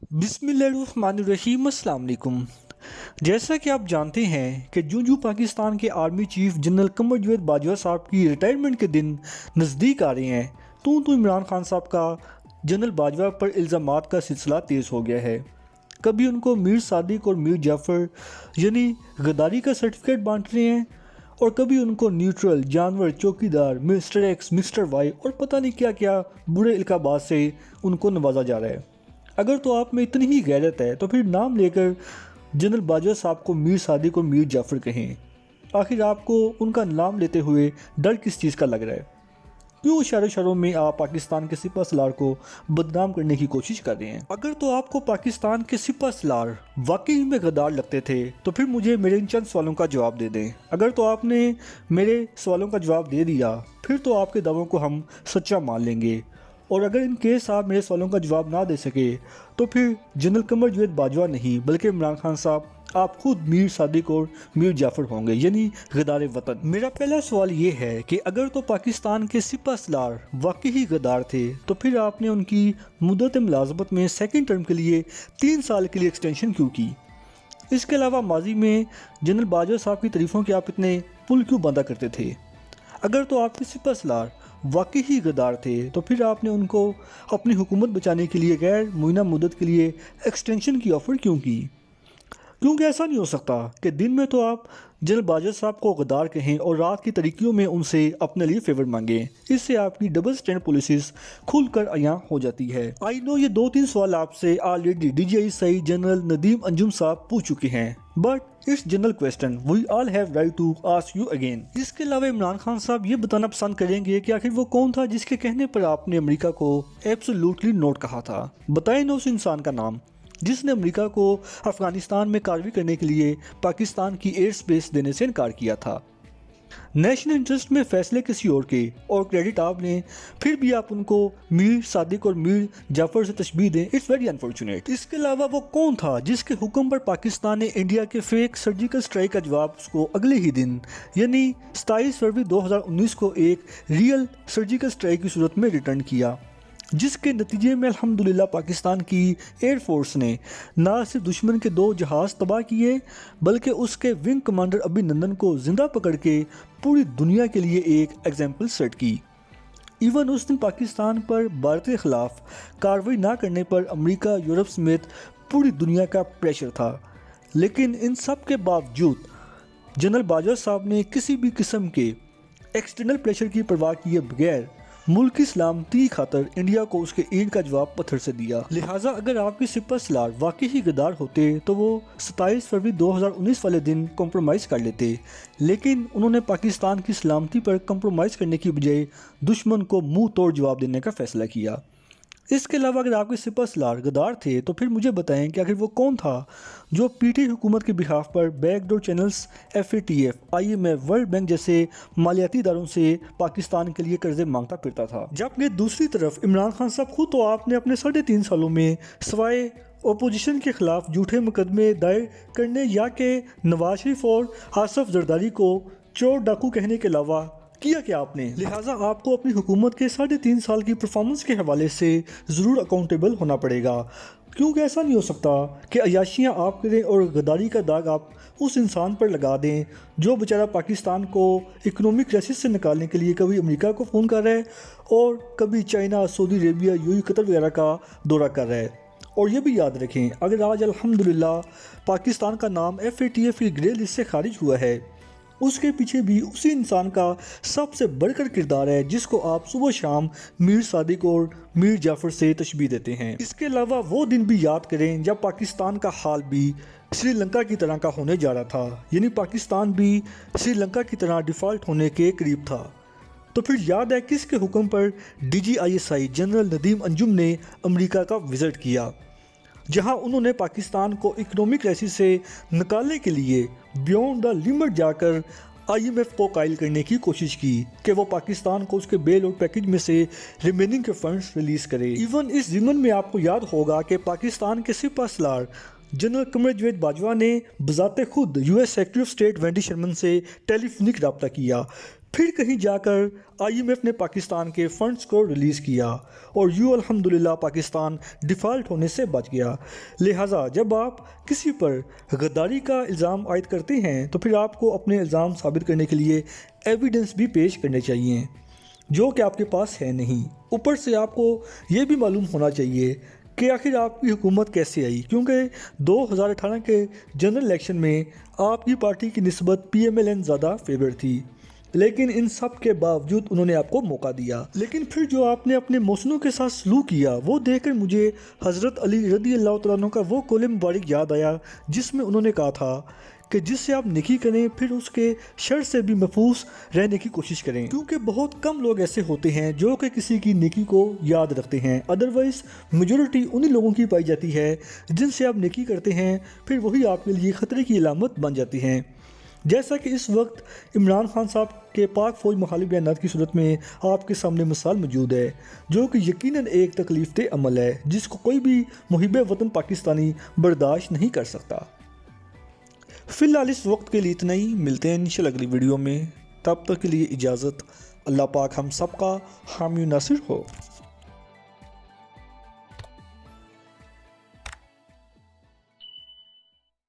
बिस्मिल्लाहिर्रहमानिर्रहीम अस्सलाम वालेकुम। जैसा कि आप जानते हैं कि जूं पाकिस्तान के army chief general Qamar Javed Bajwa साहब की रिटायरमेंट के दिन नज़दीक आ रहे हैं तो इमरान खान साहब का जनरल बाजवा पर इल्ज़ामात का सिलसिला तेज़ हो गया है। कभी उनको मीर सादिक और मीर जाफ़र यानी गद्दारी का सर्टिफिकेट बांट रहे हैं और कभी उनको न्यूट्रल, जानवर, चौकीदार, मिस्टर एक्स, मिस्टर वाई और पता नहीं क्या क्या बुरे इल्काबात से उनको नवाजा जा रहा है। अगर तो आप में इतनी ही गैरत है तो फिर नाम लेकर जनरल बाजवा साहब को मीर सादिक और मीर जाफ़र कहें। आखिर आपको उनका नाम लेते हुए डर किस चीज़ का लग रहा है? क्यों इशारों में आप पाकिस्तान के सिपह सलार को बदनाम करने की कोशिश कर रहे हैं? अगर तो आपको पाकिस्तान के सिपह सलार वाकई में गद्दार लगते थे तो फिर मुझे मेरे इन चंद सवालों का जवाब दे दें। अगर तो आपने मेरे सवालों का जवाब दे दिया फिर तो आपके दावों को हम सच्चा मान लेंगे, और अगर इन केस आप मेरे सवालों का जवाब ना दे सके तो फिर जनरल कमर जावेद बाजवा नहीं बल्कि इमरान खान साहब आप खुद मीर सादिक और मीर जाफ़र होंगे, यानी गद्दार वतन। मेरा पहला सवाल ये है कि अगर तो पाकिस्तान के सिपह सलार वाकई ही गद्दार थे तो फिर आपने उनकी मुद्दत मुलाजमत में सेकंड टर्म के लिए 3 साल के लिए एक्सटेंशन क्यों की? इसके अलावा माजी में जनरल बाजवा साहब की तारीफ़ों के आप इतने पुल क्यों बांधा करते थे? अगर तो आपके सिपह सलार वाकई ही गद्दार थे तो फिर आपने उनको अपनी हुकूमत बचाने के लिए गैर मुइना मुद्दत के लिए एक्सटेंशन की ऑफ़र क्यों की? क्योंकि ऐसा नहीं हो सकता कि दिन में तो आप जनरल बाजवा साहब को गद्दार कहें और रात की तरीक़ियों में उनसे अपने लिए फेवर मांगें। इससे आपकी डबल स्टैंड पॉलिसीज़ खुलकर अयां हो जाती है। आई नो ये 2-3 सवाल आपसे already DGI general Nadeem Anjum sahab पूछ चुके हैं, but it's general question we all have right to ask you again. इसके अलावा इमरान खान साहब ये बताना पसंद करेंगे कि आखिर वो कौन था जिसके कहने पर आपने अमेरिका को एब्सोल्युटली नोट कहा था? बताएं ना उस इंसान का नाम जिसने अमेरिका को अफगानिस्तान में कार्रवाई करने के लिए पाकिस्तान की एयर स्पेस देने से इनकार किया था। नेशनल इंटरेस्ट में फैसले किसी और के और क्रेडिट आप लें, फिर भी आप उनको मीर सादिक और मीर जाफ़र से तशबीह दें। It's very unfortunate. इसके अलावा वो कौन था जिसके हुक्म पर पाकिस्तान ने इंडिया के फेक सर्जिकल स्ट्राइक का जवाब उसको अगले ही दिन यानी 27 फरवरी 2019 को एक रियल सर्जिकल स्ट्राइक की सूरत में रिटर्न किया, जिसके नतीजे में अल्हम्दुलिल्लाह पाकिस्तान की एयरफोर्स ने ना सिर्फ दुश्मन के 2 जहाज़ तबाह किए बल्कि उसके विंग कमांडर अभिनंदन को जिंदा पकड़ के पूरी दुनिया के लिए एक एग्जाम्पल सेट की। इवन उस दिन पाकिस्तान पर भारत के ख़िलाफ़ कार्रवाई ना करने पर अमेरिका, यूरोप समेत पूरी दुनिया का प्रेशर था, लेकिन इन सब के बावजूद जनरल बाजवा साहब ने किसी भी किस्म के एक्सटर्नल प्रेशर की परवाह किए बगैर मुल्क की सलामती की खातर इंडिया को उसके ईंट का जवाब पत्थर से दिया। लिहाजा अगर आपके सिपह सलार वाकई ही गद्दार होते तो वो 27 फरवरी 2019 वाले दिन कॉम्प्रोमाइज़ कर लेते, लेकिन उन्होंने पाकिस्तान की सलामती पर कॉम्प्रोमाइज़ करने की बजाय दुश्मन को मुंह तोड़ जवाब देने का फैसला किया। इसके अलावा अगर आपके सिपह सलार गद्दार थे तो फिर मुझे बताएं कि आखिर वो कौन था जो पीटी हुकूमत के बिहाफ पर backdoor channels, FATF, IMF, world bank जैसे मालियाती इदारों से पाकिस्तान के लिए कर्जे मांगता फिरता था। जबकि दूसरी तरफ इमरान खान साहब खुद तो आपने अपने 3.5 सालों में सवाए अपोजिशन के खिलाफ झूठे मुकदमे दायर करने या के नवाज शरीफ और आसफ जरदारी को चोर डाकू कहने के अलावा किया क्या आपने? लिहाजा आपको अपनी हुकूमत के 3.5 साल की परफॉर्मेंस के हवाले से ज़रूर अकाउंटेबल होना पड़ेगा, क्योंकि ऐसा नहीं हो सकता कि अयाशियाँ आप करें और गद्दारी का दाग आप उस इंसान पर लगा दें जो बेचारा पाकिस्तान को इकोनॉमिक क्राइसिस से निकालने के लिए कभी अमेरिका को फ़ोन कर रहा है और कभी China, Saudi Arabia, UAE, Qatar वगैरह का दौरा कर रहा है। और ये भी याद रखें, अगर आज अल्हम्दुलिल्लाह पाकिस्तान का नाम FATF की ग्रे लिस्ट से खारिज हुआ है, उसके पीछे भी उसी इंसान का सबसे बढ़कर किरदार है जिसको आप सुबह शाम मीर सादिक और मीर जाफ़र से तशबीह देते हैं। इसके अलावा वो दिन भी याद करें जब पाकिस्तान का हाल भी श्रीलंका की तरह का होने जा रहा था, यानी पाकिस्तान भी श्रीलंका की तरह डिफ़ॉल्ट होने के करीब था। तो फिर याद है किसके हुक्म पर DGI जनरल नदीम अंजुम ने अमेरिका का विज़िट किया, जहां उन्होंने पाकिस्तान को इकोनॉमिक क्राइसिस से निकालने के लिए बियॉन्ड द लिमिट जाकर IMF को कायल करने की कोशिश की कि वो पाकिस्तान को उसके बेल आउट पैकेज में से रिमेनिंग के फंड्स रिलीज़ करे। इवन इस ज़िमन में आपको याद होगा कि पाकिस्तान के सिपह सलार जनरल कमर जावेद बाजवा ने बज़ाते खुद US secretary of state Wendy Sherman से टेलीफोनिक रब्ता किया, پھر کہیں جا کر IMF نے پاکستان کے فنڈز کو ریلیز کیا اور الحمدللہ پاکستان ڈیفالٹ ہونے سے بچ گیا۔ لہٰذا جب آپ کسی پر غداری کا الزام عائد کرتے ہیں تو پھر آپ کو اپنے الزام ثابت کرنے کے لیے ایویڈنس بھی پیش کرنے چاہیے، جو کہ آپ کے پاس ہے نہیں۔ اوپر سے آپ کو یہ بھی معلوم ہونا چاہیے کہ آخر آپ کی حکومت کیسے آئی، کیونکہ 2018 کے جنرل الیکشن میں آپ کی پارٹی کی نسبت PMLN زیادہ فیور تھی، لیکن ان سب کے باوجود انہوں نے آپ کو موقع دیا۔ لیکن پھر جو آپ نے اپنے محسنوں کے ساتھ سلوک کیا وہ دیکھ کر مجھے حضرت علی رضی اللہ تعالیٰ عنہ کا وہ قول مبارک یاد آیا جس میں انہوں نے کہا تھا کہ جس سے آپ نیکی کریں پھر اس کے شر سے بھی محفوظ رہنے کی کوشش کریں، کیونکہ بہت کم لوگ ایسے ہوتے ہیں جو کہ کسی کی نیکی کو یاد رکھتے ہیں، ادروائز میجورٹی انہی لوگوں کی پائی جاتی ہے جن سے آپ نیکی کرتے ہیں پھر وہی آپ کے لیے خطرے کی علامت بن جاتی ہیں۔ جیسا کہ اس وقت عمران خان صاحب کے پاک فوج مخالف بیانات کی صورت میں آپ کے سامنے مثال موجود ہے، جو کہ یقیناً ایک تکلیف دہ عمل ہے جس کو کوئی بھی محب وطن پاکستانی برداشت نہیں کر سکتا۔ فی الحال اس وقت کے لیے اتنا ہی، ملتے ہیں انشاءاللہ اگلی ویڈیو میں، تب تک کے لیے اجازت۔ اللہ پاک ہم سب کا حامی و ناصر ہو۔